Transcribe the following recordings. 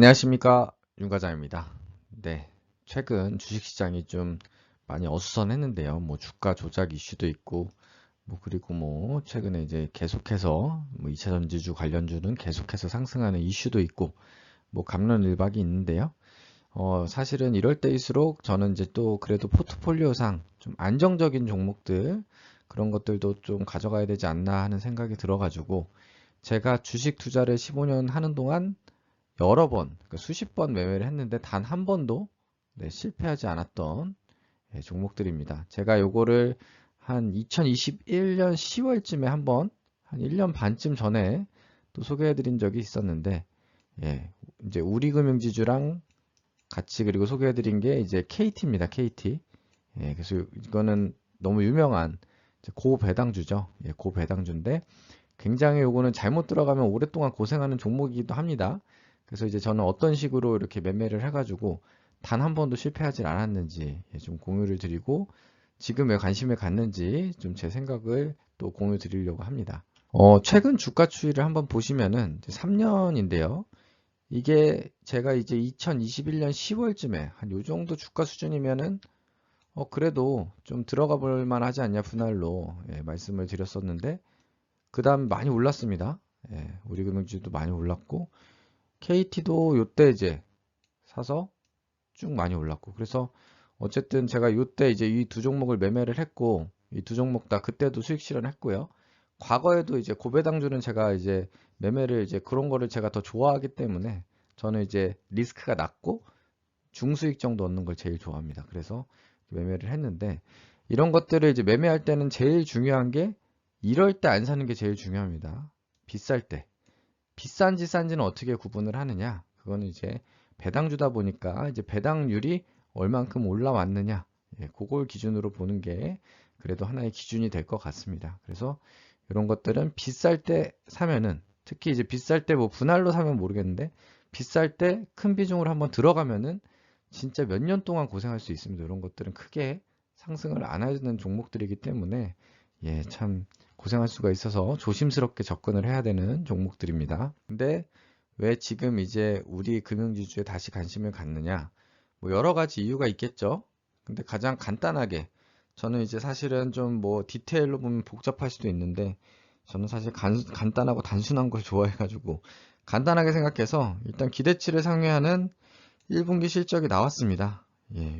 안녕하십니까, 윤과장입니다. 네, 최근 주식시장이 좀 많이 어수선했는데요. 뭐 주가 조작 이슈도 있고, 그리고 최근에 이제 계속해서 2차 전지주 관련주는 계속해서 상승하는 이슈도 있고, 갑론일박이 있는데요. 사실은 이럴 때일수록 저는 이제 또 그래도 포트폴리오상 좀 안정적인 종목들 그런 것들도 좀 가져가야 되지 않나 하는 생각이 들어가지고 제가 주식 투자를 15년 하는 동안 여러 번, 그러니까 수십 번 매매를 했는데 단 한 번도 실패하지 않았던 종목들입니다. 제가 요거를 한 2021년 10월쯤에 한번 한 1년 반쯤 전에 또 소개해드린 적이 있었는데, 이제 우리금융지주랑 같이 그리고 소개해드린 게 이제 KT입니다. KT. 그래서 이거는 너무 유명한 이제 고배당주죠. 고배당주인데 굉장히 요거는 잘못 들어가면 오랫동안 고생하는 종목이기도 합니다. 그래서 이제 저는 어떤 식으로 이렇게 매매를 해가지고 단 한 번도 실패하지 않았는지 좀 공유를 드리고 지금 왜 관심을 갖는지 좀 제 생각을 또 공유 드리려고 합니다. 최근 주가 추이를 한번 보시면은 3년인데요. 이게 제가 이제 2021년 10월쯤에 한 요 정도 주가 수준이면은 그래도 좀 들어가 볼 만하지 않냐 분할로 말씀을 드렸었는데 그 다음 많이 올랐습니다. 우리금융주도 많이 올랐고 KT도 요때 이제 사서 쭉 많이 올랐고 그래서 어쨌든 제가 요때 이제 이 두 종목을 매매를 했고 이 두 종목 다 그때도 수익 실현했고요. 과거에도 이제 고배당주는 제가 이제 매매를 이제 그런 거를 제가 더 좋아하기 때문에 저는 이제 리스크가 낮고 중수익 정도 얻는 걸 제일 좋아합니다. 그래서 매매를 했는데 이런 것들을 이제 매매할 때는 제일 중요한 게 이럴 때 안 사는 게 제일 중요합니다. 비쌀 때. 비싼지 싼지는 어떻게 구분을 하느냐? 그거는 이제 배당주다 보니까 이제 배당률이 얼만큼 올라왔느냐? 그걸 기준으로 보는 게 그래도 하나의 기준이 될 것 같습니다. 그래서 이런 것들은 비쌀 때 사면은 특히 이제 비쌀 때 분할로 사면 모르겠는데 비쌀 때 큰 비중으로 한번 들어가면은 진짜 몇 년 동안 고생할 수 있습니다. 이런 것들은 크게 상승을 안 하는 종목들이기 때문에 참 고생할 수가 있어서 조심스럽게 접근을 해야 되는 종목들입니다. 근데 왜 지금 이제 우리 금융지주에 다시 관심을 갖느냐? 여러 가지 이유가 있겠죠. 근데 가장 간단하게 저는 이제 사실은 좀 디테일로 보면 복잡할 수도 있는데 저는 사실 간단하고 단순한 걸 좋아해가지고 간단하게 생각해서 일단 기대치를 상회하는 1분기 실적이 나왔습니다.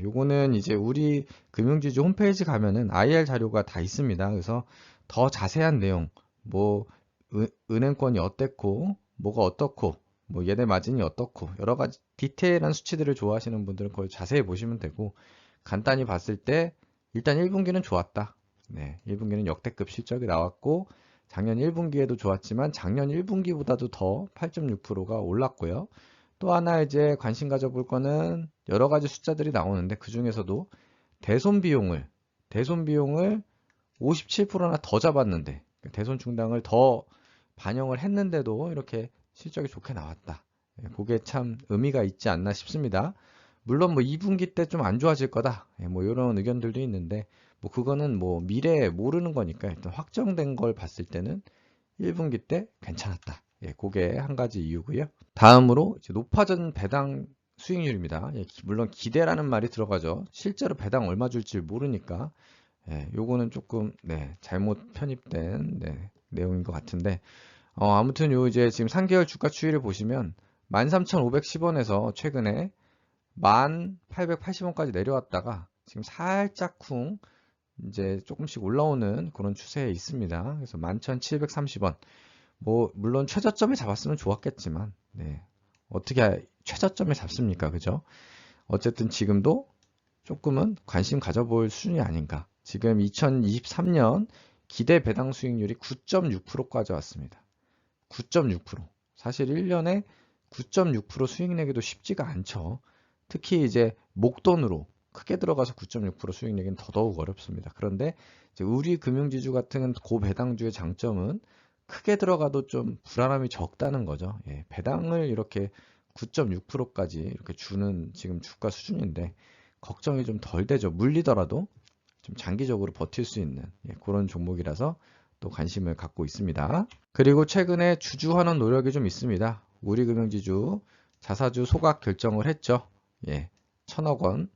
요거는 이제 우리 금융지주 홈페이지 가면은 IR 자료가 다 있습니다. 그래서 더 자세한 내용, 은행권이 어땠고, 뭐가 어떻고, 얘네 마진이 어떻고, 여러 가지 디테일한 수치들을 좋아하시는 분들은 거의 자세히 보시면 되고, 간단히 봤을 때, 일단 1분기는 좋았다. 1분기는 역대급 실적이 나왔고, 작년 1분기에도 좋았지만, 작년 1분기보다도 더 8.6%가 올랐고요. 또 하나 이제 관심 가져볼 거는 여러 가지 숫자들이 나오는데, 그 중에서도 대손비용을 57%나 더 잡았는데 대손 충당을 더 반영을 했는데도 이렇게 실적이 좋게 나왔다. 그게 참 의미가 있지 않나 싶습니다. 물론 2분기 때 좀 안 좋아질 거다. 이런 의견들도 있는데 그거는 미래에 모르는 거니까 일단 확정된 걸 봤을 때는 1분기 때 괜찮았다. 그게 한 가지 이유고요. 다음으로 이제 높아진 배당 수익률입니다. 물론 기대라는 말이 들어가죠. 실제로 배당 얼마 줄지 모르니까 요거는 조금 잘못 편입된 내용인 것 같은데 아무튼 요 이제 지금 3개월 주가 추이를 보시면 13,510원에서 최근에 1,880원까지 내려왔다가 지금 살짝 쿵 이제 조금씩 올라오는 그런 추세에 있습니다. 그래서 11,730원. 물론 최저점에 잡았으면 좋았겠지만 어떻게 최저점에 잡습니까? 그죠? 어쨌든 지금도 조금은 관심 가져볼 수준이 아닌가. 지금 2023년 기대 배당 수익률이 9.6%까지 왔습니다. 9.6%. 사실 1년에 9.6% 수익 내기도 쉽지가 않죠. 특히 이제 목돈으로 크게 들어가서 9.6% 수익 내기는 더더욱 어렵습니다. 그런데 이제 우리 금융지주 같은 고배당주의 장점은 크게 들어가도 좀 불안함이 적다는 거죠. 배당을 이렇게 9.6%까지 이렇게 주는 지금 주가 수준인데 걱정이 좀 덜 되죠. 물리더라도 좀 장기적으로 버틸 수 있는 그런 종목이라서 또 관심을 갖고 있습니다. 그리고 최근에 주주환원 노력이 좀 있습니다. 우리금융지주 자사주 소각 결정을 했죠. 예, 1,000억 원.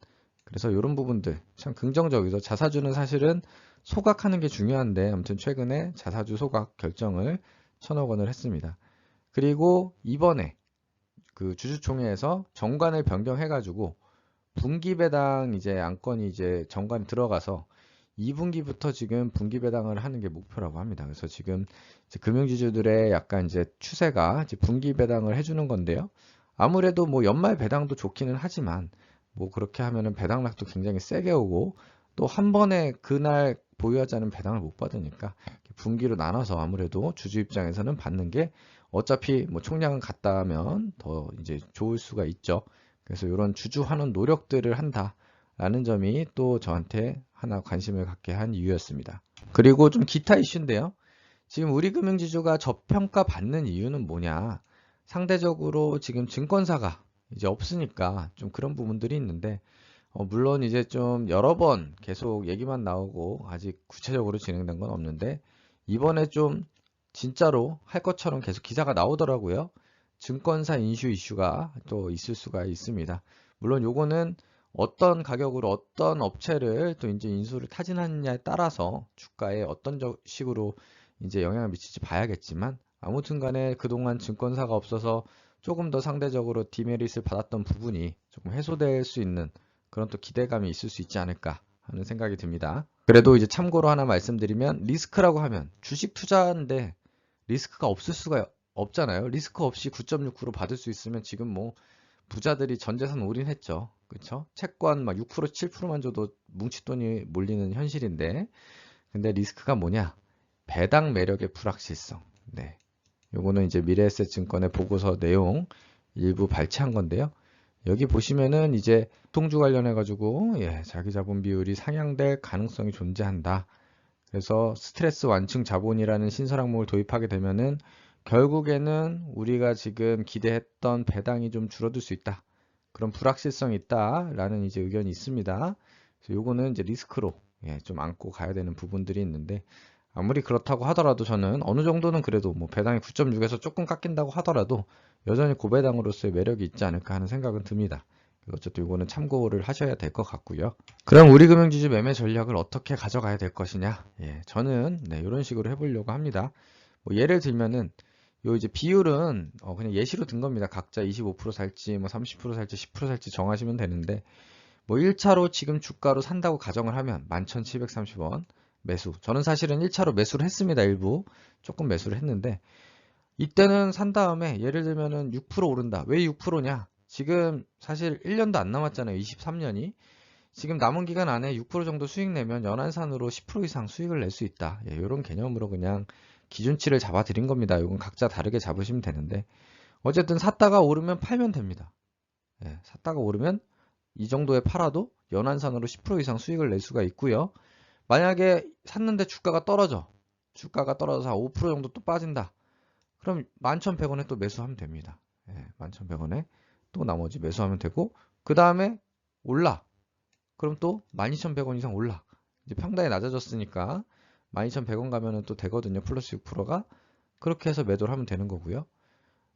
그래서 이런 부분들 참 긍정적이죠. 자사주는 사실은 소각하는 게 중요한데 아무튼 최근에 자사주 소각 결정을 1,000억 원을 했습니다. 그리고 이번에 그 주주총회에서 정관을 변경해가지고 분기 배당 이제 안건이 이제 정관 들어가서 2분기부터 지금 분기 배당을 하는 게 목표라고 합니다. 그래서 지금 이제 금융지주들의 약간 이제 추세가 이제 분기 배당을 해주는 건데요. 아무래도 뭐 연말 배당도 좋기는 하지만 뭐 그렇게 하면은 배당락도 굉장히 세게 오고 또 한 번에 그날 보유하자는 배당을 못 받으니까 분기로 나눠서 아무래도 주주 입장에서는 받는 게 어차피 뭐 총량은 같다 하면 더 이제 좋을 수가 있죠. 그래서 이런 주주환원 노력들을 한다라는 점이 또 저한테 하나 관심을 갖게 한 이유였습니다. 그리고 좀 기타 이슈인데요. 지금 우리 금융지주가 저평가 받는 이유는 뭐냐? 상대적으로 지금 증권사가 이제 없으니까 좀 그런 부분들이 있는데, 물론 이제 좀 여러 번 계속 얘기만 나오고 아직 구체적으로 진행된 건 없는데, 이번에 좀 진짜로 할 것처럼 계속 기사가 나오더라고요. 증권사 인수 이슈가 또 있을 수가 있습니다. 물론 요거는 어떤 가격으로 어떤 업체를 또 이제 인수를 타진하느냐에 따라서 주가에 어떤 식으로 이제 영향을 미칠지 봐야겠지만 아무튼 간에 그동안 증권사가 없어서 조금 더 상대적으로 디메릿을 받았던 부분이 조금 해소될 수 있는 그런 또 기대감이 있을 수 있지 않을까 하는 생각이 듭니다. 그래도 이제 참고로 하나 말씀드리면 리스크라고 하면 주식 투자인데 리스크가 없을 수가 없잖아요. 리스크 없이 9.69로 받을 수 있으면 지금 뭐 부자들이 전 재산 올인했죠. 그렇죠? 채권 막 6%, 7%만 줘도 뭉칫돈이 몰리는 현실인데 근데 리스크가 뭐냐? 배당 매력의 불확실성. 네. 요거는 이제 미래에셋증권의 보고서 내용 일부 발췌한 건데요. 여기 보시면은 이제 통주 관련해 가지고 자기 자본 비율이 상향될 가능성이 존재한다. 그래서 스트레스 완충 자본이라는 신설 항목을 도입하게 되면은 결국에는 우리가 지금 기대했던 배당이 좀 줄어들 수 있다. 그런 불확실성이 있다라는 이제 의견이 있습니다. 그래서 요거는 이제 리스크로 좀 안고 가야 되는 부분들이 있는데 아무리 그렇다고 하더라도 저는 어느 정도는 그래도 뭐 배당이 9.6에서 조금 깎인다고 하더라도 여전히 고배당으로서의 매력이 있지 않을까 하는 생각은 듭니다. 어쨌든 이거는 참고를 하셔야 될 것 같고요. 그럼 우리 금융지주 매매 전략을 어떻게 가져가야 될 것이냐? 저는 이런 식으로 해보려고 합니다. 뭐 예를 들면은 요 이제 비율은 그냥 예시로 든 겁니다. 각자 25% 살지 뭐 30% 살지 10% 살지 정하시면 되는데 뭐 1차로 지금 주가로 산다고 가정을 하면 11,730원 매수. 저는 사실은 1차로 매수를 했습니다. 일부 조금 매수를 했는데 이때는 산 다음에 예를 들면은 6% 오른다. 왜 6%냐? 지금 사실 1년도 안 남았잖아요. 23년이. 지금 남은 기간 안에 6% 정도 수익 내면 연한산으로 10% 이상 수익을 낼 수 있다. 이런 개념으로 그냥 기준치를 잡아 드린 겁니다. 이건 각자 다르게 잡으시면 되는데 어쨌든 샀다가 오르면 팔면 됩니다. 샀다가 오르면 이 정도에 팔아도 연한산으로 10% 이상 수익을 낼 수가 있고요. 만약에 샀는데 주가가 떨어져. 주가가 떨어져서 5% 정도 또 빠진다. 그럼 11,100원에 또 매수하면 됩니다. 11,100원에 또 나머지 매수하면 되고 그 다음에 올라. 그럼 또 12,100원 이상 올라. 이제 평단이 낮아졌으니까 12,100원 가면은 또 되거든요. 플러스 6%가. 그렇게 해서 매도를 하면 되는 거고요.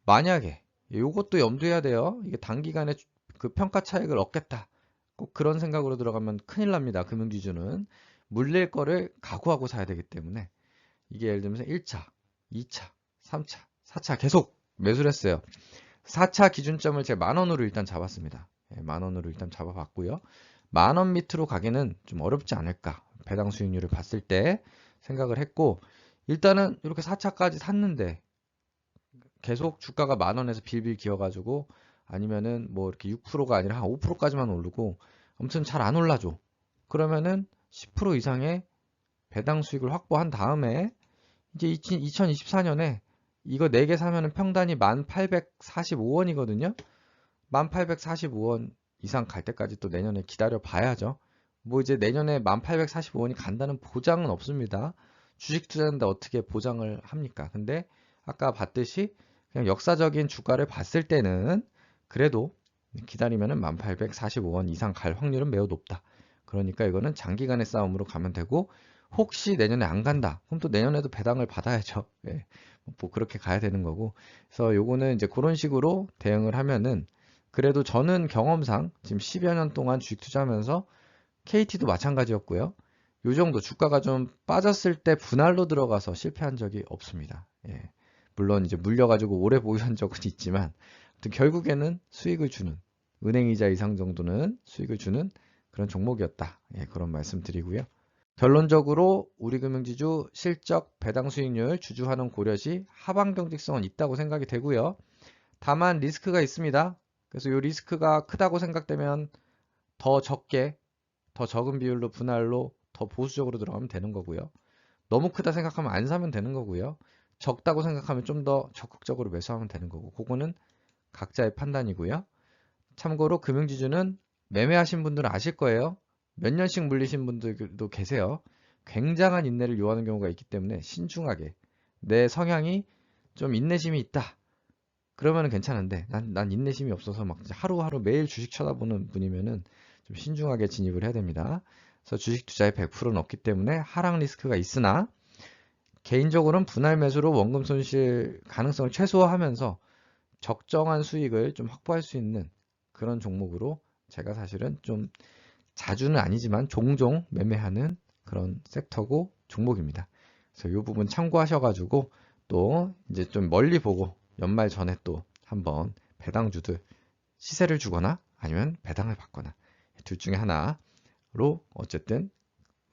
만약에 이것도 염두해야 돼요. 이게 단기간에 그 평가 차익을 얻겠다. 꼭 그런 생각으로 들어가면 큰일 납니다. 금융기준은. 물릴 거를 각오하고 사야 되기 때문에 이게 예를 들면 1차, 2차, 3차, 4차 계속 매수를 했어요. 4차 기준점을 제가 10,000원으로 일단 잡았습니다. 10,000원으로 일단 잡아봤고요. 10,000원 밑으로 가기는 좀 어렵지 않을까. 배당 수익률을 봤을 때 생각을 했고 일단은 이렇게 4차까지 샀는데 계속 주가가 10,000원에서 빌빌 기어가지고 아니면은 뭐 이렇게 6%가 아니라 한 5%까지만 오르고 아무튼 잘 안 올라줘. 그러면은 10% 이상의 배당 수익을 확보한 다음에 이제 2024년에 이거 4개 사면은 평단이 1,845원이거든요. 1,845원 이상 갈 때까지 또 내년에 기다려 봐야죠. 뭐 이제 내년에 1,845원이 간다는 보장은 없습니다. 주식 투자인데 어떻게 보장을 합니까? 근데 아까 봤듯이 그냥 역사적인 주가를 봤을 때는 그래도 기다리면은 1,845원 이상 갈 확률은 매우 높다. 그러니까 이거는 장기간의 싸움으로 가면 되고 혹시 내년에 안 간다. 그럼 또 내년에도 배당을 받아야죠. 예. 뭐 그렇게 가야 되는 거고. 그래서 요거는 이제 그런 식으로 대응을 하면은 그래도 저는 경험상 지금 10여 년 동안 주식 투자하면서 KT도 마찬가지였고요. 요 정도 주가가 좀 빠졌을 때 분할로 들어가서 실패한 적이 없습니다. 예. 물론 이제 물려가지고 오래 보유한 적은 있지만 아무튼 결국에는 수익을 주는 은행이자 이상 정도는 수익을 주는 그런 종목이었다. 예, 그런 말씀 드리고요. 결론적으로 우리금융지주 실적, 배당 수익률, 주주환원 고려시 하방 경직성은 있다고 생각이 되고요. 다만 리스크가 있습니다. 그래서 이 리스크가 크다고 생각되면 더 적게, 더 적은 비율로 분할로 더 보수적으로 들어가면 되는 거고요. 너무 크다 생각하면 안 사면 되는 거고요. 적다고 생각하면 좀 더 적극적으로 매수하면 되는 거고, 그거는 각자의 판단이고요. 참고로 금융지주는 매매하신 분들은 아실 거예요. 몇 년씩 물리신 분들도 계세요. 굉장한 인내를 요하는 경우가 있기 때문에 신중하게 내 성향이 좀 인내심이 있다. 그러면 괜찮은데 난 인내심이 없어서 막 하루하루 매일 주식 쳐다보는 분이면은 좀 신중하게 진입을 해야 됩니다. 그래서 주식 투자에 100%는 없기 때문에 하락 리스크가 있으나 개인적으로는 분할 매수로 원금 손실 가능성을 최소화하면서 적정한 수익을 좀 확보할 수 있는 그런 종목으로 제가 사실은 좀 자주는 아니지만 종종 매매하는 그런 섹터고 종목입니다. 그래서 이 부분 참고하셔가지고 또 이제 좀 멀리 보고 연말 전에 또 한번 배당주들 시세를 주거나 아니면 배당을 받거나 둘 중에 하나로 어쨌든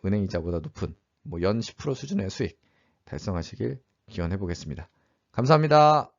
은행이자보다 높은 뭐 연 10% 수준의 수익 달성하시길 기원해 보겠습니다. 감사합니다.